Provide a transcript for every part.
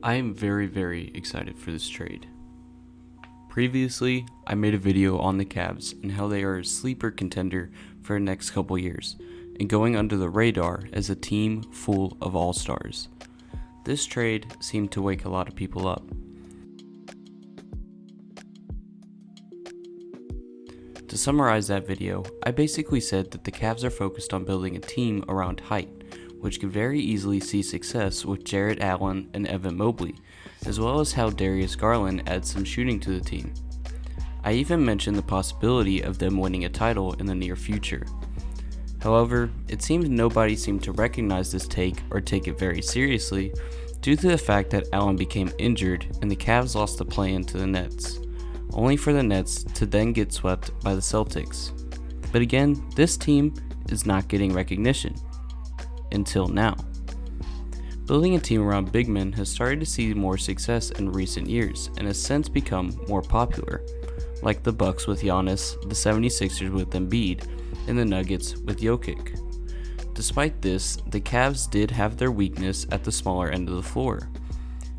I am very excited for this trade. Previously, I made a video on the Cavs and how they are a sleeper contender for the next couple years and going under the radar as a team full of all-stars. This trade seemed to wake a lot of people up. To summarize that video, I basically said that the Cavs are focused on building a team around height, which could very easily see success with Jarrett Allen and Evan Mobley, as well as how Darius Garland adds some shooting to the team. I even mentioned the possibility of them winning a title in the near future. However, it seems nobody seemed to recognize this take or take it very seriously due to the fact that Allen became injured and the Cavs lost the play-in to the Nets, only for the Nets to then get swept by the Celtics. But again, this team is not getting recognition. Until now. Building a team around big men has started to see more success in recent years and has since become more popular, like the Bucks with Giannis, the 76ers with Embiid, and the Nuggets with Jokic. Despite this, the Cavs did have their weakness at the smaller end of the floor.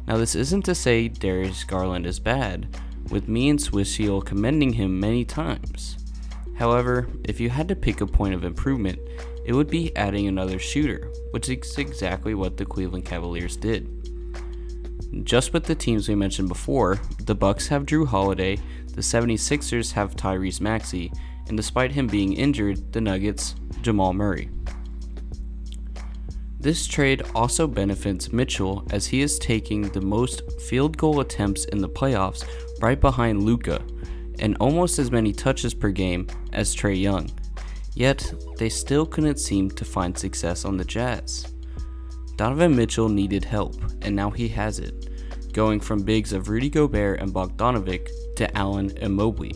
Now this isn't to say Darius Garland is bad, with me and Swiss Seal commending him many times. However, if you had to pick a point of improvement, it would be adding another shooter, which is exactly what the Cleveland Cavaliers did. Just with the teams we mentioned before, the Bucks have Drew Holiday, the 76ers have Tyrese Maxey, and despite him being injured, the Nuggets, Jamal Murray. This trade also benefits Mitchell as he is taking the most field goal attempts in the playoffs right behind Luka, and almost as many touches per game as Trae Young. Yet, they still couldn't seem to find success on the Jazz. Donovan Mitchell needed help, and now he has it, going from bigs of Rudy Gobert and Bogdanovic to Allen and Mobley,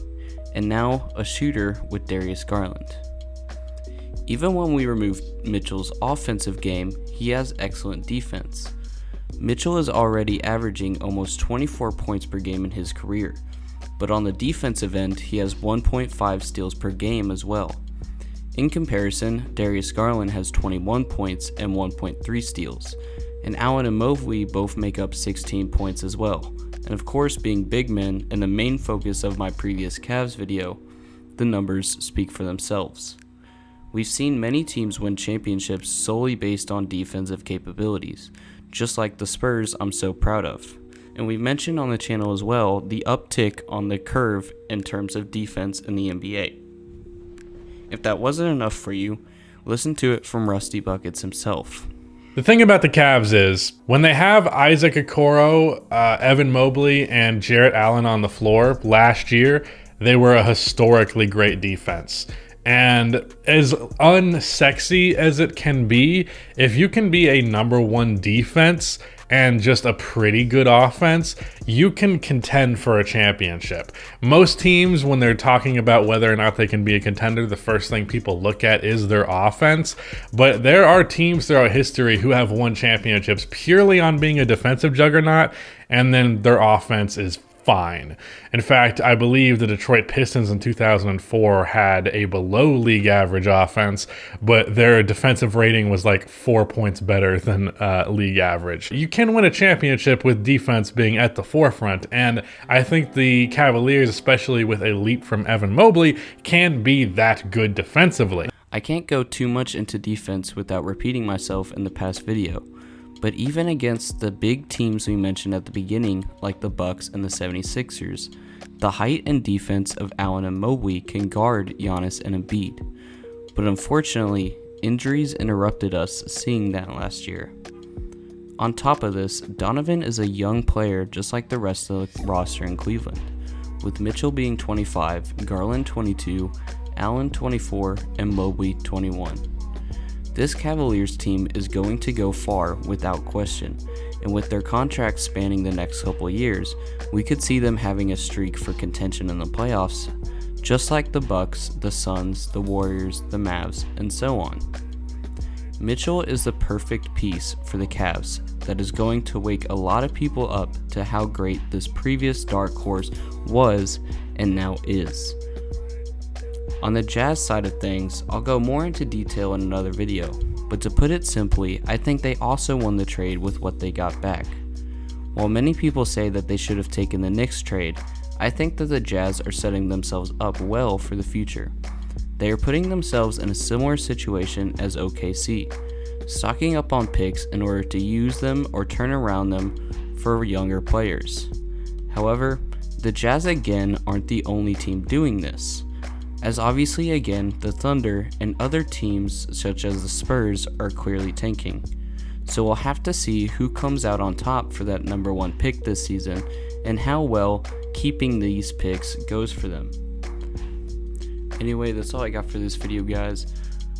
and now a shooter with Darius Garland. Even when we remove Mitchell's offensive game, he has excellent defense. Mitchell is already averaging almost 24 points per game in his career, but on the defensive end, he has 1.5 steals per game as well. In comparison, Darius Garland has 21 points and 1.3 steals, and Allen and Mobley both make up 16 points as well. And of course, being big men and the main focus of my previous Cavs video, the numbers speak for themselves. We've seen many teams win championships solely based on defensive capabilities, just like the Spurs I'm so proud of. And we've mentioned on the channel as well the uptick on the curve in terms of defense in the NBA. If that wasn't enough for you, listen to it from Rusty Buckets himself. The thing about the Cavs is, when they have Isaac Okoro, Evan Mobley, and Jarrett Allen on the floor last year, they were a historically great defense. And as unsexy as it can be, if you can be a number one defense and just a pretty good offense, you can contend for a championship. Most teams, when they're talking about whether or not they can be a contender, the first thing people look at is their offense. But there are teams throughout history who have won championships purely on being a defensive juggernaut, and then their offense is fine. In fact, I believe the Detroit Pistons in 2004 had a below league average offense, but their defensive rating was like 4 points better than league average. You can win a championship with defense being at the forefront, and I think the Cavaliers, especially with a leap from Evan Mobley, can be that good defensively. I can't go too much into defense without repeating myself in the past video. But even against the big teams we mentioned at the beginning, like the Bucks and the 76ers, the height and defense of Allen and Mobley can guard Giannis and Embiid. But unfortunately, injuries interrupted us seeing that last year. On top of this, Donovan is a young player just like the rest of the roster in Cleveland, with Mitchell being 25, Garland 22, Allen 24, and Mobley 21. This Cavaliers team is going to go far without question, and with their contracts spanning the next couple years, we could see them having a streak for contention in the playoffs, just like the Bucks, the Suns, the Warriors, the Mavs, and so on. Mitchell is the perfect piece for the Cavs that is going to wake a lot of people up to how great this previous dark horse was and now is. On the Jazz side of things, I'll go more into detail in another video, but to put it simply, I think they also won the trade with what they got back. While many people say that they should have taken the Knicks trade, I think that the Jazz are setting themselves up well for the future. They are putting themselves in a similar situation as OKC, stocking up on picks in order to use them or turn around them for younger players. However, the Jazz again aren't the only team doing this, as obviously again the Thunder and other teams such as the Spurs are clearly tanking. So we'll have to see who comes out on top for that number 1 pick this season and how well keeping these picks goes for them. Anyway, that's all I got for this video, guys.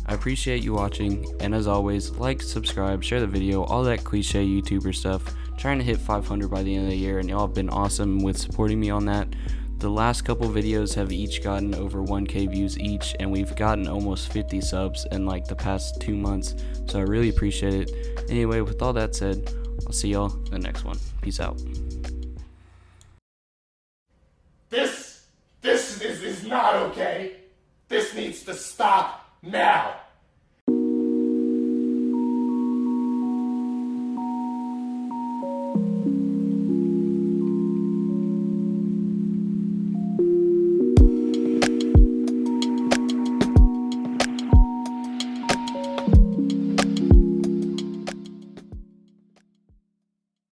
I appreciate you watching, and as always, like, subscribe, share the video, all that cliche YouTuber stuff. Trying to hit 500 by the end of the year, and y'all have been awesome with supporting me on that. The last couple videos have each gotten over 1k views each, and we've gotten almost 50 subs in like the past 2 months, so I really appreciate it. Anyway, with all that said, I'll see y'all in the next one. Peace out. This is not okay. This needs to stop now.